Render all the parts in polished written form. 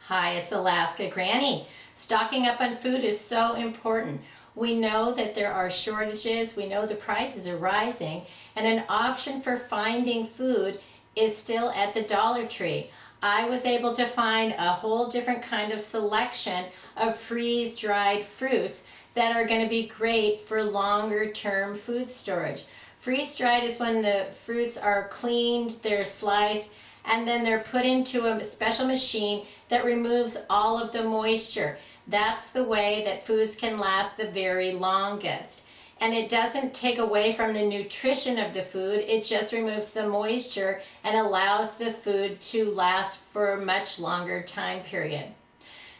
Hi, it's Alaska Granny. Stocking up on food is so important. We know that there are shortages, we know the prices are rising, and an option for finding food is still at the Dollar Tree. I was able to find a whole different kind of selection of freeze-dried fruits that are going to be great for longer-term food storage. Freeze-dried is when the fruits are cleaned, they're sliced, and then they're put into a special machine that removes all of the moisture. That's the way that foods can last the very longest. And it doesn't take away from the nutrition of the food, it just removes the moisture and allows the food to last for a much longer time period.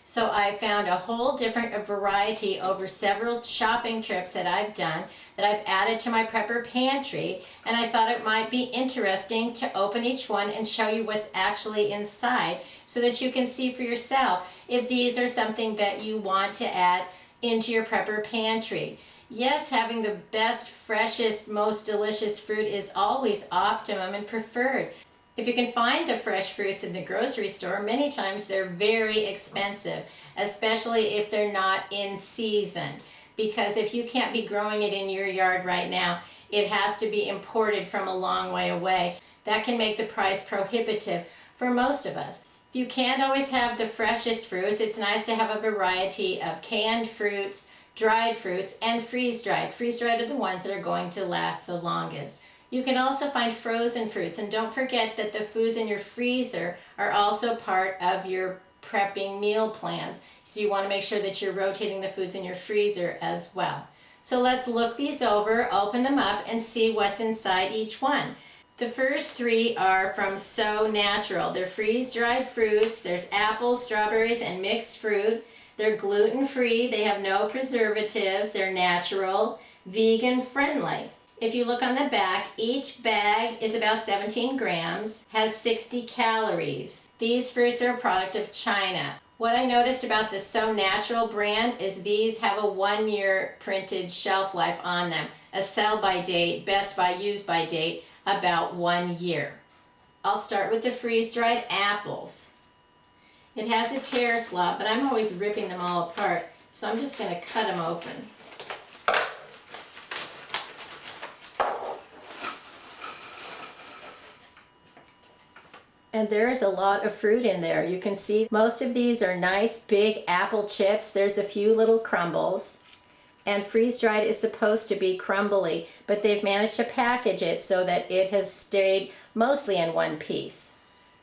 So I found a whole different variety over several shopping trips that I've done that I've added to my prepper pantry, and I thought it might be interesting to open each one and show you what's actually inside so that you can see for yourself if these are something that you want to add into your prepper pantry. Yes, having the best, freshest, most delicious fruit is always optimum and preferred. If you can find the fresh fruits in the grocery store, many times they're very expensive, especially if they're not in season. Because if you can't be growing it in your yard right now, it has to be imported from a long way away. That can make the price prohibitive for most of us. If you can't always have the freshest fruits, it's nice to have a variety of canned fruits, dried fruits, and freeze-dried. Freeze-dried are the ones that are going to last the longest. You can also find frozen fruits, and don't forget that the foods in your freezer are also part of your prepping meal plans. So you want to make sure that you're rotating the foods in your freezer as well. So let's look these over, open them up, and see what's inside each one. The first three are from So Natural. They're freeze-dried fruits. There's apples, strawberries, and mixed fruit. They're gluten-free. They have no preservatives. They're natural, vegan-friendly. If you look on the back, each bag is about 17 grams, has 60 calories. These fruits are a product of China. What I noticed about the So Natural brand is these have a 1-year printed shelf life on them. A sell-by date, best by, use by date, about 1 year. I'll start with the freeze-dried apples. It has a tear slot, but I'm always ripping them all apart, so I'm just going to cut them open. And there's a lot of fruit in there. You can see most of these are nice big apple chips. There's a few little crumbles. And freeze-dried is supposed to be crumbly, but they've managed to package it so that it has stayed mostly in one piece.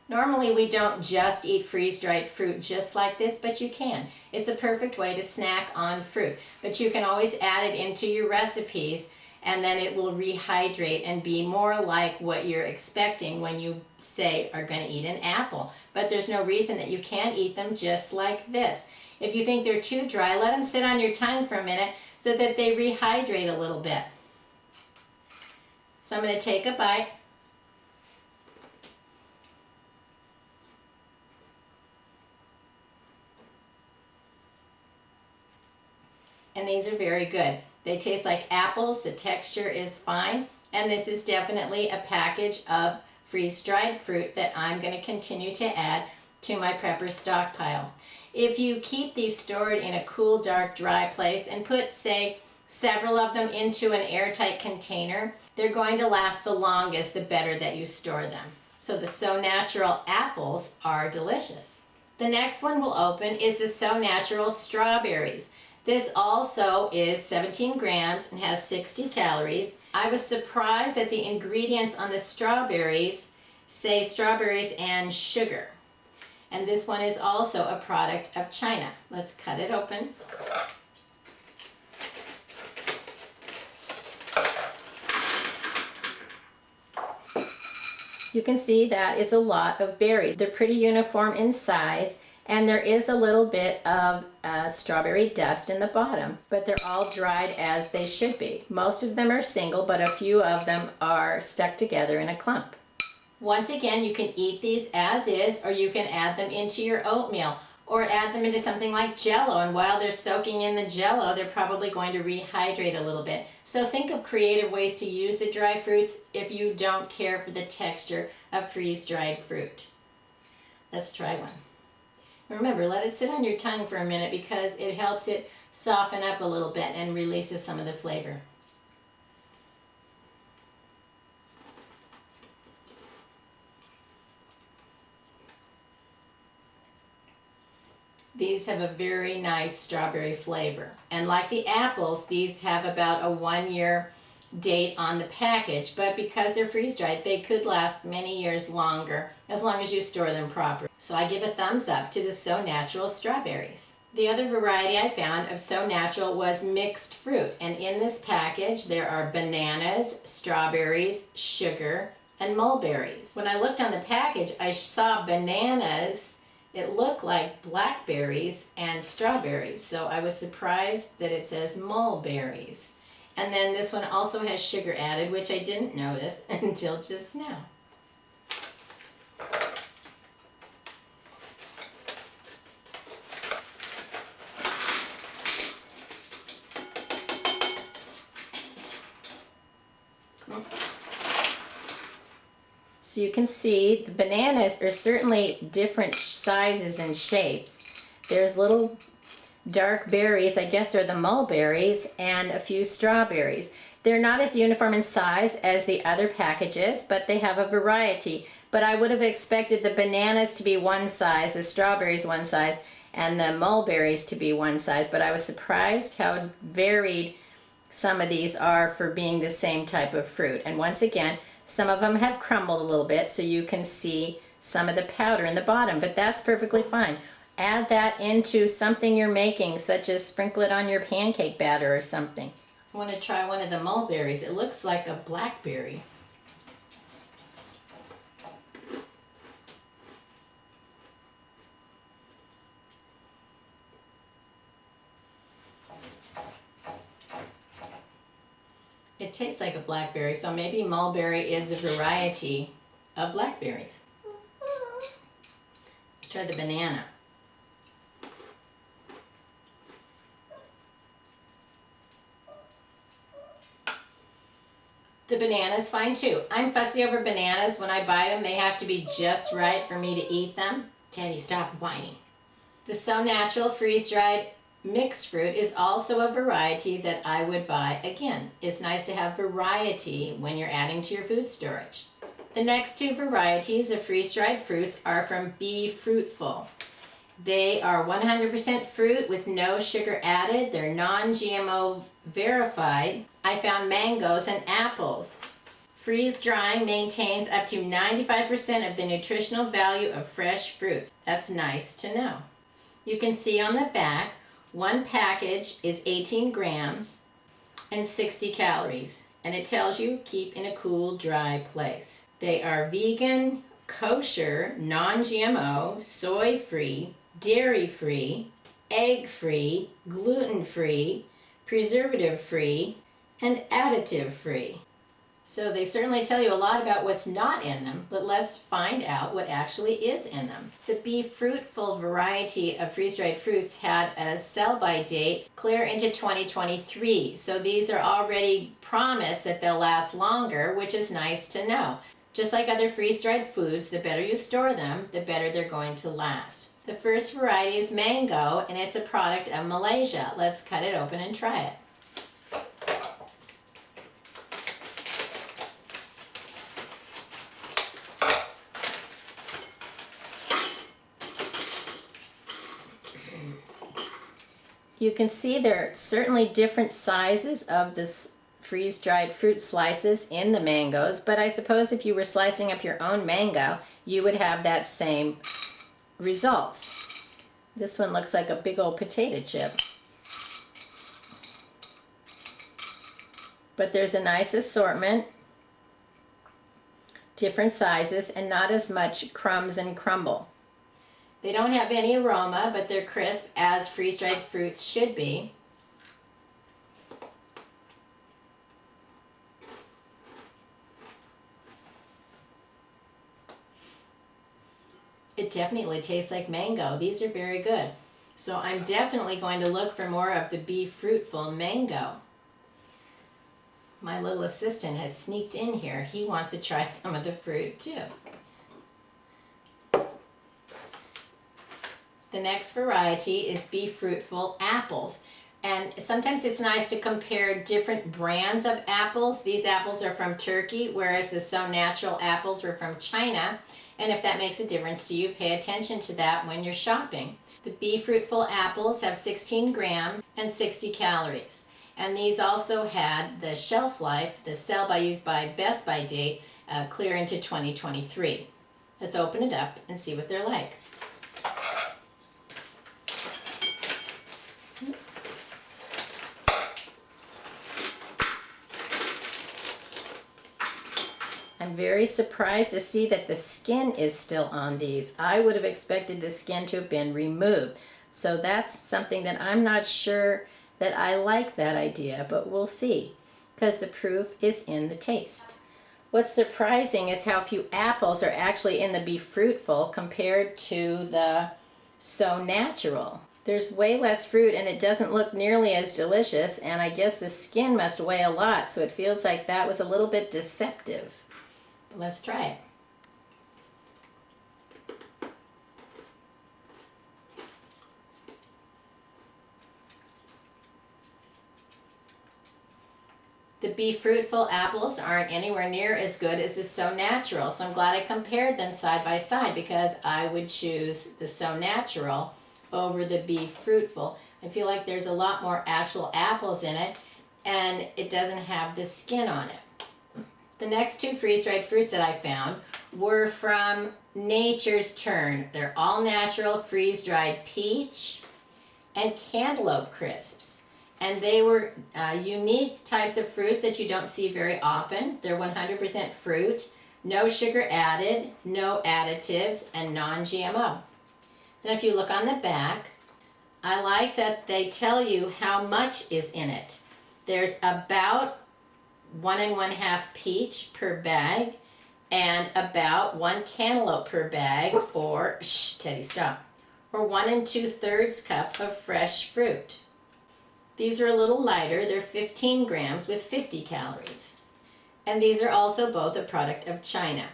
Normally we don't just eat freeze-dried fruit just like this, but you can. It's a perfect way to snack on fruit. But you can always add it into your recipes, and then it will rehydrate and be more like what you're expecting when you say are going to eat an apple. But there's no reason that you can't eat them just like this. If you think they're too dry, let them sit on your tongue for a minute so that they rehydrate a little bit. So I'm going to take a bite. And these are very good. They taste like apples, the texture is fine, and this is definitely a package of freeze-dried fruit that I'm going to continue to add to my prepper stockpile. If you keep these stored in a cool, dark, dry place and put, say, several of them into an airtight container, they're going to last the longest the better that you store them. So the So Natural apples are delicious. The next one we'll open is the So Natural strawberries. This also is 17 grams and has 60 calories. I was surprised that the ingredients on the strawberries say strawberries and sugar. And this one is also a product of China. Let's cut it open. You can see that is a lot of berries. They're pretty uniform in size, and there is a little bit of strawberry dust in the bottom, but they're all dried as they should be. Most of them are single, but a few of them are stuck together in a clump. Once again, you can eat these as is, or you can add them into your oatmeal, or add them into something like Jell-O, and while they're soaking in the Jell-O, they're probably going to rehydrate a little bit. So think of creative ways to use the dry fruits if you don't care for the texture of freeze-dried fruit. Let's try one. Remember, let it sit on your tongue for a minute because it helps it soften up a little bit and releases some of the flavor. These have a very nice strawberry flavor. And like the apples, these have about a 1-year date on the package, but because they're freeze-dried, they could last many years longer as long as you store them properly. So I give a thumbs up to the So Natural strawberries. The other variety I found of So Natural was mixed fruit, and in this package there are bananas, strawberries, sugar, and mulberries. When I looked on the package, I saw bananas. It looked like blackberries and strawberries, so I was surprised that it says mulberries. And then this one also has sugar added, which I didn't notice until just now. So you can see the bananas are certainly different sizes and shapes. There's little dark berries, I guess are the mulberries, and a few strawberries. They're not as uniform in size as the other packages, but they have a variety. But I would have expected the bananas to be one size, the strawberries one size, and the mulberries to be one size, but I was surprised how varied some of these are for being the same type of fruit. And once again, some of them have crumbled a little bit, so you can see some of the powder in the bottom, but that's perfectly fine. Add that into something you're making, such as sprinkle it on your pancake batter or something. I want to try one of the mulberries. It looks like a blackberry. It tastes like a blackberry, so maybe mulberry is a variety of blackberries. Let's try the banana. The banana is fine too. I'm fussy over bananas. When I buy them, they have to be just right for me to eat them. Teddy, stop whining. The So Natural freeze-dried mixed fruit is also a variety that I would buy again. It's nice to have variety when you're adding to your food storage. The next two varieties of freeze-dried fruits are from Be Fruitful. They are 100% fruit with no sugar added. They're non-GMO verified. I found mangoes and apples. Freeze drying maintains up to 95% of the nutritional value of fresh fruits. That's nice to know. You can see on the back, one package is 18 grams and 60 calories, and it tells you keep in a cool, dry place. They are vegan, kosher, non-GMO, soy-free, dairy-free, egg-free, gluten-free, preservative-free, and additive-free. So they certainly tell you a lot about what's not in them, but let's find out what actually is in them. The Be Fruitful variety of freeze-dried fruits had a sell-by date clear into 2023. So these are already promised that they'll last longer, which is nice to know. Just like other freeze-dried foods, the better you store them, the better they're going to last. The first variety is mango, and it's a product of Malaysia. Let's cut it open and try it. You can see there are certainly different sizes of this freeze-dried fruit slices in the mangoes, but I suppose if you were slicing up your own mango, you would have that same results. This one looks like a big old potato chip. But there's a nice assortment, different sizes, and not as much crumbs and crumble. They don't have any aroma, but they're crisp as freeze-dried fruits should be. It definitely tastes like mango. These are very good. So I'm definitely going to look for more of the Be Fruitful mango. My little assistant has sneaked in here. He wants to try some of the fruit too. The next variety is Be Fruitful apples. And sometimes it's nice to compare different brands of apples. These apples are from Turkey, whereas the So Natural apples are from China. And if that makes a difference to you, pay attention to that when you're shopping. The Be Fruitful apples have 16 grams and 60 calories. And these also had the shelf life, the sell by use by best by date, clear into 2023. Let's open it up and see what they're like. I'm very surprised to see that the skin is still on these. I would have expected the skin to have been removed. So that's something that I'm not sure that I like that idea, but we'll see, because the proof is in the taste. What's surprising is how few apples are actually in the Be Fruitful compared to the So Natural. There's way less fruit and it doesn't look nearly as delicious, and I guess the skin must weigh a lot, so it feels like that was a little bit deceptive. Let's try it. The Be Fruitful apples aren't anywhere near as good as the So Natural, so I'm glad I compared them side by side, because I would choose the So Natural over the Be Fruitful. I feel like there's a lot more actual apples in it, and it doesn't have the skin on it. The next two freeze-dried fruits that I found were from Nature's Turn. They're all natural freeze-dried peach and cantaloupe crisps. And they were unique types of fruits that you don't see very often. They're 100% fruit, no sugar added, no additives, and non-GMO. And if you look on the back, I like that they tell you how much is in it. There's about 1 1/2 peach per bag and about 1 cantaloupe per bag, or, Teddy, stop, or 1 2/3 cup of fresh fruit. These are a little lighter. They're 15 grams with 50 calories. And these are also both a product of China.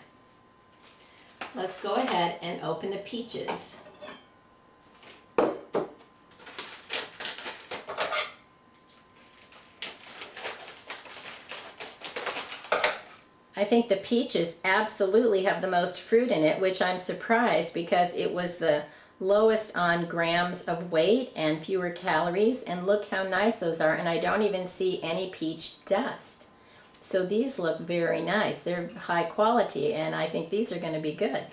Let's go ahead and open the peaches. I think the peaches absolutely have the most fruit in it, which I'm surprised, because it was the lowest on grams of weight and fewer calories, and look how nice those are, and I don't even see any peach dust. So these look very nice. They're high quality, and I think these are going to be good.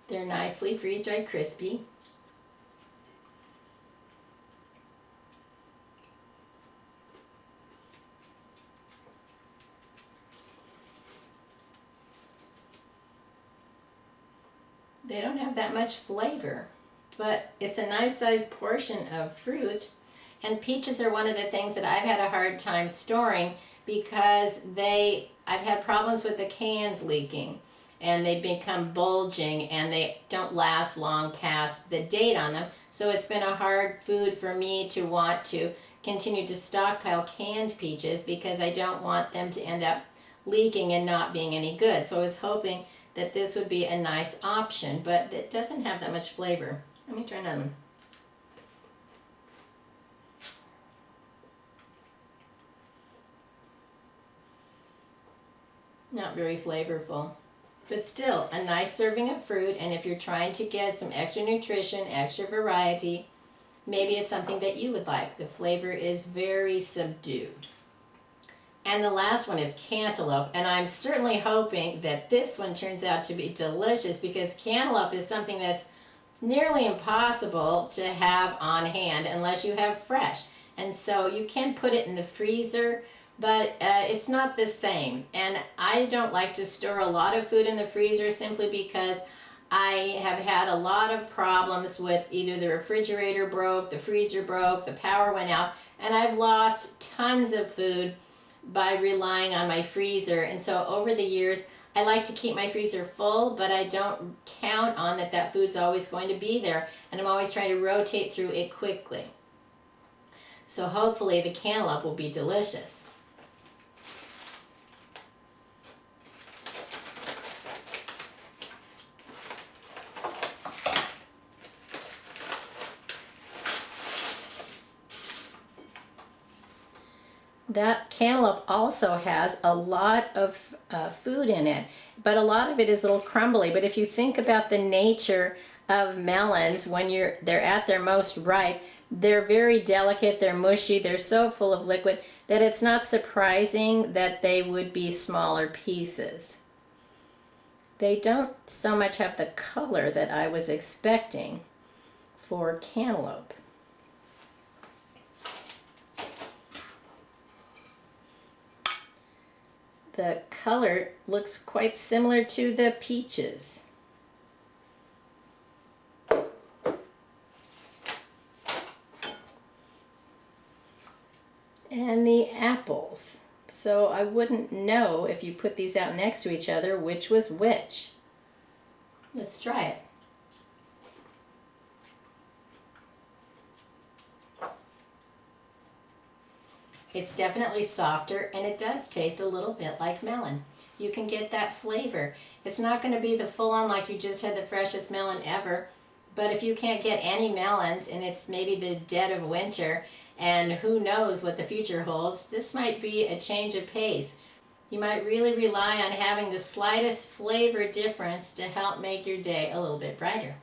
They're nicely freeze-dried crispy. They don't have that much flavor, but it's a nice sized portion of fruit. And peaches are one of the things that I've had a hard time storing, because I've had problems with the cans leaking, and they become bulging, and they don't last long past the date on them. So it's been a hard food for me to want to continue to stockpile canned peaches, because I don't want them to end up leaking and not being any good. So I was hoping that this would be a nice option, but it doesn't have that much flavor. Let me try another one. Not very flavorful, but still a nice serving of fruit. And if you're trying to get some extra nutrition, extra variety, maybe it's something that you would like. The flavor is very subdued. And the last one is cantaloupe, and I'm certainly hoping that this one turns out to be delicious, because cantaloupe is something that's nearly impossible to have on hand unless you have fresh. And so you can put it in the freezer, but it's not the same. And I don't like to store a lot of food in the freezer, simply because I have had a lot of problems with either the refrigerator broke, the freezer broke, the power went out, and I've lost tons of food by relying on my freezer. And so over the years, I like to keep my freezer full, but I don't count on that food's always going to be there, and I'm always trying to rotate through it quickly. So hopefully the cantaloupe will be delicious. That cantaloupe also has a lot of food in it, but a lot of it is a little crumbly. But if you think about the nature of melons when they're at their most ripe, they're very delicate, they're mushy, they're so full of liquid that it's not surprising that they would be smaller pieces. They don't so much have the color that I was expecting for cantaloupe. The color looks quite similar to the peaches. And the apples. So I wouldn't know if you put these out next to each other which was which. Let's try it. It's definitely softer and it does taste a little bit like melon. You can get that flavor. It's not going to be the full-on like you just had the freshest melon ever, but if you can't get any melons and it's maybe the dead of winter and who knows what the future holds, this might be a change of pace. You might really rely on having the slightest flavor difference to help make your day a little bit brighter.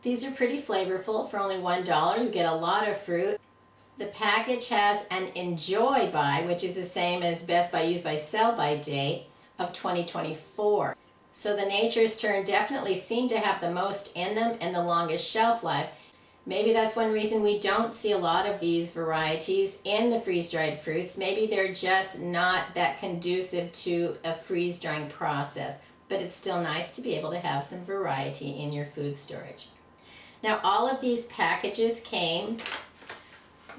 These are pretty flavorful. For only $1, you get a lot of fruit. The package has an enjoy by, which is the same as best by, use by, sell by date of 2024. So the Nature's Turn definitely seem to have the most in them and the longest shelf life. Maybe that's one reason we don't see a lot of these varieties in the freeze-dried fruits. Maybe they're just not that conducive to a freeze-drying process, but it's still nice to be able to have some variety in your food storage. Now, all of these packages came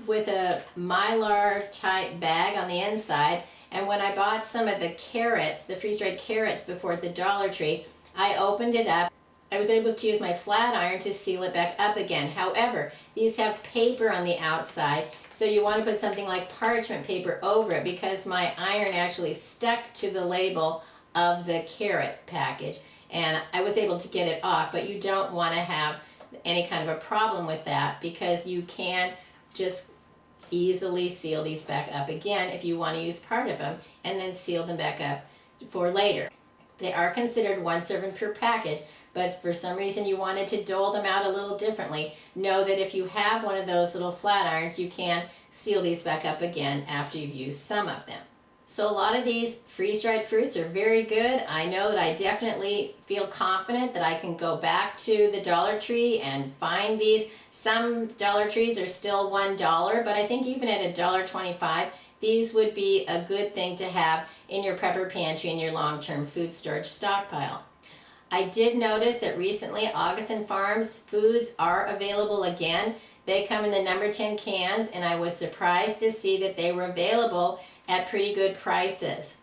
with a Mylar type bag on the inside, and when I bought some of the carrots, the freeze-dried carrots before at the Dollar Tree, I opened it up. I was able to use my flat iron to seal it back up again. However, these have paper on the outside, so you want to put something like parchment paper over it because my iron actually stuck to the label of the carrot package, and I was able to get it off, but you don't want to have any kind of a problem with that because you can just easily seal these back up again if you want to use part of them and then seal them back up for later. They are considered 1 serving per package, but if for some reason you wanted to dole them out a little differently, know that if you have one of those little flat irons, you can seal these back up again after you've used some of them. So a lot of these freeze-dried fruits are very good. I know that I definitely feel confident that I can go back to the Dollar Tree and find these. Some Dollar Trees are still $1, but I think even at $1.25, these would be a good thing to have in your prepper pantry and your long-term food storage stockpile. I did notice that recently August Farms foods are available again. They come in the number 10 cans, and I was surprised to see that they were available at pretty good prices.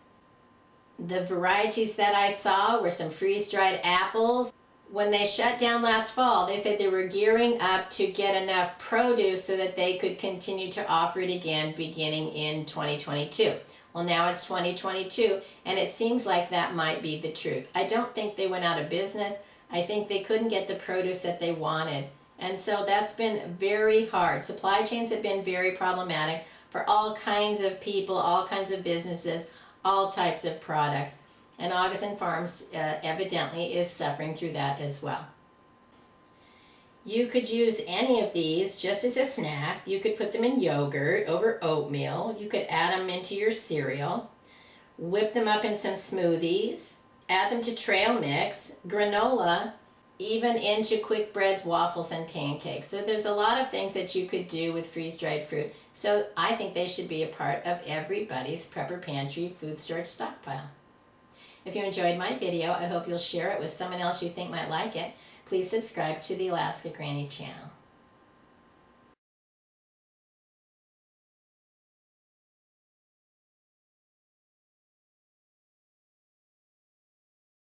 The varieties that I saw were some freeze-dried apples. When they shut down last fall, they said they were gearing up to get enough produce so that they could continue to offer it again beginning in 2022. Well, now it's 2022, and it seems like that might be the truth. I don't think they went out of business. I think they couldn't get the produce that they wanted. And so that's been very hard. Supply chains have been very problematic for all kinds of people, all kinds of businesses, all types of products. And August Farms evidently is suffering through that as well. You could use any of these just as a snack. You could put them in yogurt over oatmeal. You could add them into your cereal. Whip them up in some smoothies. Add them to trail mix, granola, even into quick breads, waffles, and pancakes. So there's a lot of things that you could do with freeze-dried fruit. So I think they should be a part of everybody's prepper pantry food storage stockpile. If you enjoyed my video, I hope you'll share it with someone else you think might like it. Please subscribe to the Alaska Granny channel.